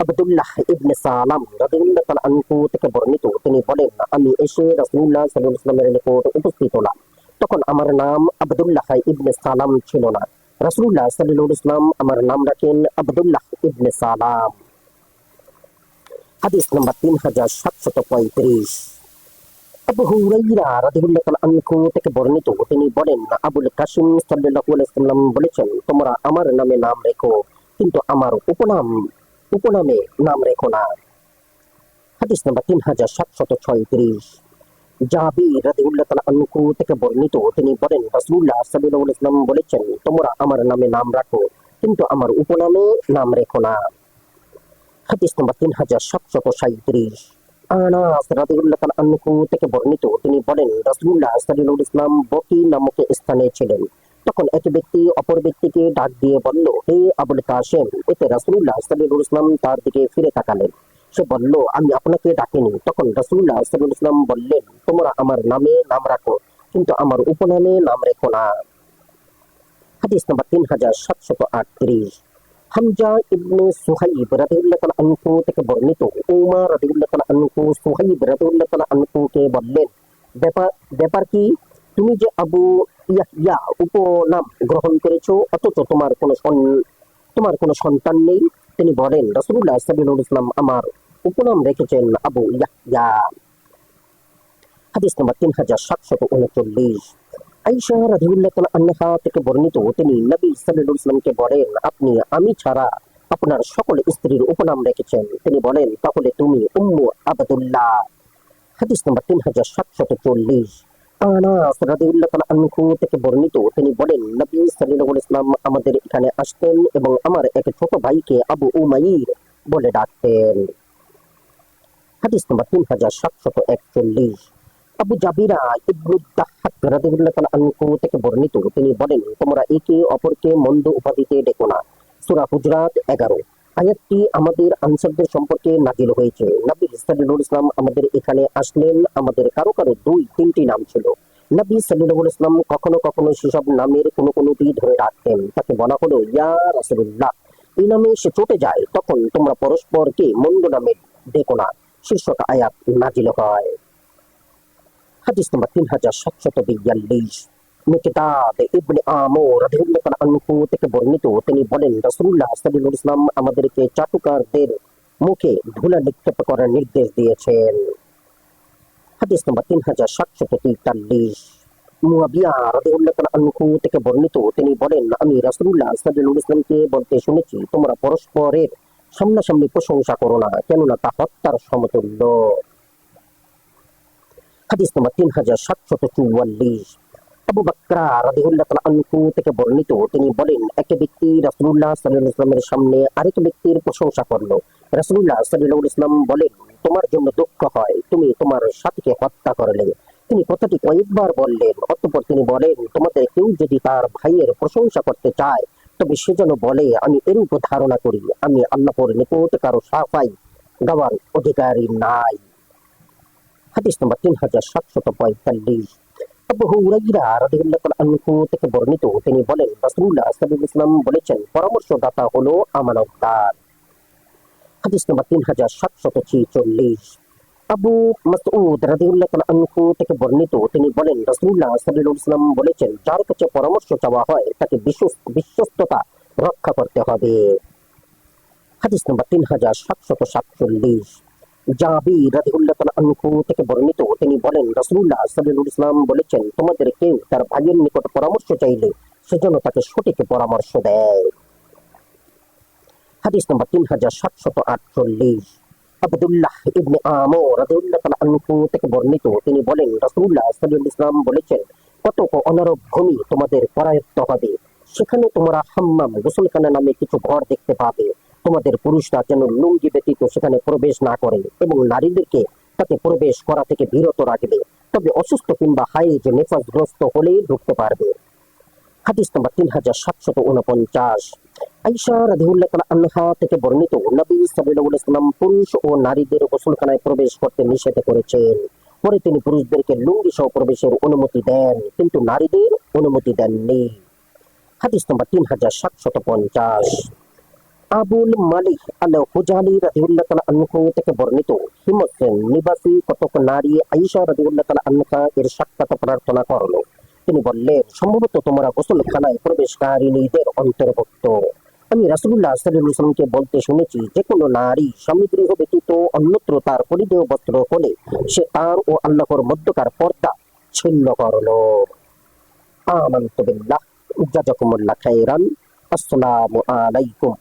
আব্দুল্লাহ ইবনে সালাম রাদিয়াল্লাহু তাআলা আনহু থেকে বর্ণিত, তিনি বলেন আমি এসে রাসূলুল্লাহ সাল্লাল্লাহু আলাইহি ওয়াসাল্লামের নিকট উপস্থিত হলাম, তখন আমার নাম আব্দুল্লাহ ইবনে সালাম ছিল না। রাসূলুল্লাহ সাল্লাল্লাহু আলাইহি ওয়াসাল্লাম আমার নাম রাখেন আব্দুল্লাহ ইবনে সালাম। হাদিস নম্বর 3735। আবু হুরায়রা রাদিয়াল্লাহু তাআলা আনহু থেকে বর্ণিত, তিনি বলেন আবুল কাসিম সাল্লাল্লাহু আলাইহি ওয়াসাল্লাম বলেছেন, তোমরা আমার নামে নাম রেখো, কিন্তু আমার উপনামে নাম রেখো না। হাদিস নম্বর 3736। জাবির রাদিয়াল্লাহু তাআলা আনহু থেকে বর্ণিত, তিনি বলেন রাসূলুল্লাহ সাল্লাল্লাহু আলাইহি ওয়াসাল্লাম বলেছেন, তোমরা আমার নামে নাম রাখো, কিন্তু আমার উপনামে নাম রেখো না। হাদিস নম্বর 3737। আনাস রাদিয়াল্লাহু তাআলা আনহু থেকে বর্ণিত, তিনি বলেন রাসূলুল্লাহ সাল্লাল্লাহু আলাইহি ওয়াসাল্লাম বকি নামক স্থানে ছিলেন, তখন এক ব্যক্তি অপর ব্যক্তিকে ডাক দিয়ে বলল, হে আবুল কাসেম। এতে রাসূলুল্লাহ সাল্লাল্লাহু আলাইহি ওয়াসাল্লাম তার দিকে ফিরে তাকালেন। সে বলল, আমি আপনাকে ডাকিনি। তখন রাসূলুল্লাহ সাল্লাল্লাহু আলাইহি ওয়াসাল্লাম বললেন, তোমরা আমার নামে নাম রাখো, কিন্তু আমার উপনামে নাম রেখো না। হাদিস নম্বর 3738। হামজা ইবনে সুহাইব রাদিয়াল্লাহু তাআলা আনহু থেকে বর্ণিত, উমর রাদিয়াল্লাহু তাআলা আনহু সুহাইব রাদিয়াল্লাহু তাআলা আনহুকে বললেন, ব্যাপার কি? তুমি যে আবু ইয়াহইয়া উপনাম গ্রহণ করেছো, অথচ তোমার কোনো সন্তান নেই। তিনি বলেন রাসূলুল্লাহ সাল্লাল্লাহু আলাইহি ওয়াসাল্লাম আমার উপনাম রেখেছেন আবু ইয়াহইয়া। হাদিস নম্বর 3739। আয়েশা রাদিয়াল্লাহু তাআলা আনহা থেকে বর্ণিত, তিনি নবী সাল্লাল্লাহু আলাইহি ওয়াসাল্লামকে বলেন, আপনি আমি ছাড়া আপনার সকল স্ত্রীর উপনাম রেখেছেন। তিনি বলেন, তাহলে তুমি উম্মু আবদুল্লাহ। হাদিস নম্বর 3740। আনাস রাদিয়াল্লাহু তাআলা আনহু থেকে বর্ণিত, তিনি বলেন নবী সাল্লাল্লাহু আলাইহি ওয়াসাল্লাম আমাদের এখানে আসতেন এবং আমার এক ছোট ভাইকে আবু উমাইর বলে ডাকতেন। হাদিস নম্বর 3741। আবু জাবিরা ইবনু দাহহাক রাদিয়াল্লাহু তাআলা আনহু থেকে বর্ণিত, তিনি বলেন, তোমরা একে অপরকে মন্দ উপাধিতে ডেকো না। সূরা হুজরাত 11। আয়াতটি আমাদের আনসারদের সম্পর্কে নাজিল হয়েছে। নবী সাল্লাল্লাহু ইসলাম আমাদের এখানে আসলেন। আমাদের কারো কারো 2-3টি নাম ছিল। নবী সাল্লাল্লাহু ইসলাম কখনো কখনো সেসব নামের কোনো কোনোটি ধরে রাখতেন। তাকে বলা হলো ইয়া রাসূলুল্লাহ। এই নামে সে চটে যায়, তখন তোমরা পরস্পরকে মন্দ নামে ডেকো না শীর্ষক আয়াত নাজিল হয়। হাদিস নম্বর 3742। মিকদাদ ইবনে আমর রাদিয়াল্লাহু তাআলা আনহু থেকে বর্ণিত, তিনি বলেন রাসূলুল্লাহ সাল্লাল্লাহু আলাইহি ওয়াসাল্লাম আমাদেরকে চাটুকারদের মুখে ধুলা নিক্ষেপ করার নির্দেশ দিয়েছেন। হাদিস নম্বর 3743। মুয়াবিয়া রাদিয়াল্লাহু তাআলা আনহু থেকে বর্ণিত, তিনি বলেন আমি রাসূলুল্লাহ সাল্লাল্লাহু আলাইহি ওয়াসাল্লামকে বলতে শুনেছি, তোমরা পরস্পরের সামনাসামনি প্রশংসা করো না, কেননা তা হত্যার সমতুল্য। হাদিস নম্বর 3744। আবু বকর রাদিয়াল্লাহু তাআলা আনহু থেকে বর্ণিত, তিনি বলেন এক ব্যক্তি রাসূলুল্লাহ সাল্লাল্লাহু আলাইহি ওয়াসাল্লামের সামনে আরেক ব্যক্তির প্রশংসা করলো। রাসূলুল্লাহ সাল্লাল্লাহু আলাইহি ওয়াসাল্লাম বলেন, তোমার জন্য দুঃখ হয়, তুমি তোমার সাথীকে হত্যা করলে। তিনি কথাটি কয়েকবার বললেন। অতঃপর তিনি বলেন, তোমাদের কেউ যদি তার ভাইয়ের প্রশংসা করতে চায় তবে সে যেন বলে আমি এরূপ ধারণা করি, আমি আল্লাহর নিকট কারো সাফাই গাওয়ার অধিকারী নাই। হাদিস নম্বর 3745। আবু হুরায়রা রাদিয়াল্লাহু তাআলা আনহু থেকে বর্ণিত, তিনি বলেন রাসূলুল্লাহ সাল্লাল্লাহু আলাইহি ওয়াসাল্লাম বলেছেন, পরামর্শদাতা হলো আমানতদার। হাদিস নম্বর 3746। আবু মাসউদ রাদিয়াল্লাহু তাআলা আনহু থেকে বর্ণিত, তিনি বলেন রাসূলুল্লাহ সাল্লাল্লাহু আলাইহি ওয়াসাল্লাম বলেছেন, যার কাছে পরামর্শ চাওয়া হয় তাকে বিশ্বস্ততা রক্ষা করতে হবে। হাদিস নম্বর 3747। জাবির রাদিয়াল্লাহু তাআলা আনহু থেকে বর্ণিত, তিনি বলেন রাসূলুল্লাহ সাল্লাল্লাহু আলাইহি ওয়াসাল্লাম বলেছেন, তোমাদের কেউ তার ভাইয়ের নিকট পরামর্শ চাইলে সেজন্য তাকে সঠিক পরামর্শ দেয়। হাদিস নম্বর 3748। আব্দুল্লাহ ইবনে আমর রাদিয়াল্লাহু তাআলা আনহু থেকে বর্ণিত, তিনি বলেন রাসূলুল্লাহ সাল্লাল্লাহু আলাইহি ওয়াসাল্লাম বলেছেন, কতক অনারব ভূমি তোমাদের করায়ত্ত হবে, সেখানে তোমরা হাম্মাম গোসলখানা নামে কিছু ঘর দেখতে পাবে। তোমাদের পুরুষরা যেন লুঙ্গি ব্যতীত সেখানে প্রবেশ না করে এবং নারীদেরকে তাতে প্রবেশ করা থেকে বিরত রাখবে, তবে অসুস্থ কিংবা হাইজ নেফাসগ্রস্ত হলে ঢুকতে পারবে। হাদিস নম্বর 3749। আয়েশা রাদিয়াল্লাহু তাআলা আনহা থেকে বর্ণিত, নবী সাল্লাল্লাহু আলাইহি ওয়াসাল্লাম পুরুষ ও নারীদের গোসলখানায় প্রবেশ করতে নিষেধ করেছেন। পরে তিনি পুরুষদেরকে লুঙ্গি সহ প্রবেশের অনুমতি দেন, কিন্তু নারীদের অনুমতি দেননি। হাদিস নম্বর 3750। আবুল মালিক আল হুজালি রাদিয়াল্লাহু তাআলা আনহু থেকে বর্ণিত, হিমস নিবাসী কতক নারী আয়েশা রাদিয়াল্লাহু তাআলা আনহা এর সাক্ষাৎ প্রার্থনা করল। তিনি বললেন, সম্ভবত তোমরা গোসলখানায় প্রবেশকারিণীদের অন্তর্ভুক্ত। আমি রাসূলুল্লাহ সাল্লাল্লাহু আলাইহি ওয়াসাল্লামকে বলতে শুনেছি, যে কোনো নারী স্বামী গৃহ ব্যতীত অন্যত্র তার পরিধেয় বস্ত্র হলে সে তার ও আল্লাহর মধ্যকার পর্দা ছিন্ন করল। আমানতু বিল্লাহ। জাযাকুমুল্লাহ খাইরান। আসসালামু আলাইকুম।